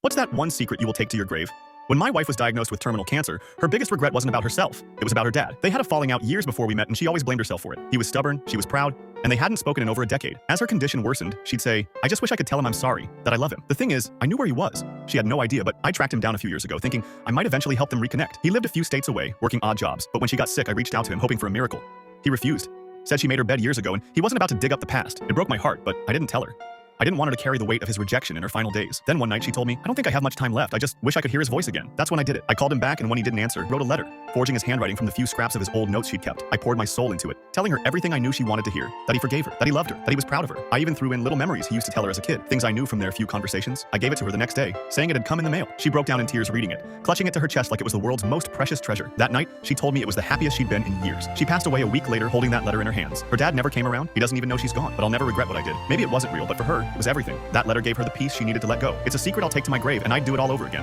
What's that one secret you will take to your grave? When my wife was diagnosed with terminal cancer, her biggest regret wasn't about herself. It was about her dad. They had a falling out years before we met, and she always blamed herself for it. He was stubborn, she was proud, and they hadn't spoken in over a decade. As her condition worsened, she'd say, "I just wish I could tell him I'm sorry, that I love him." The thing is, I knew where he was. She had no idea, but I tracked him down a few years ago, thinking I might eventually help them reconnect. He lived a few states away, working odd jobs, but when she got sick, I reached out to him, hoping for a miracle. He refused. Said she made her bed years ago, and he wasn't about to dig up the past. It broke my heart, but I didn't tell her. I didn't want her to carry the weight of his rejection in her final days. Then one night she told me, "I don't think I have much time left. I just wish I could hear his voice again." That's when I did it. I called him back, and when he didn't answer, wrote a letter, forging his handwriting from the few scraps of his old notes she'd kept. I poured my soul into it, telling her everything I knew she wanted to hear, that he forgave her, that he loved her, that he was proud of her. I even threw in little memories he used to tell her as a kid, things I knew from their few conversations. I gave it to her the next day, saying it had come in the mail. She broke down in tears reading it, clutching it to her chest like it was the world's most precious treasure. That night, she told me it was the happiest she'd been in years. She passed away a week later holding that letter in her hands. Her dad never came around. He doesn't even know she's gone, but I'll never regret what I did. Maybe it wasn't real, but for her, it was everything. That letter gave her the peace she needed to let go. It's a secret I'll take to my grave, and I'd do it all over again.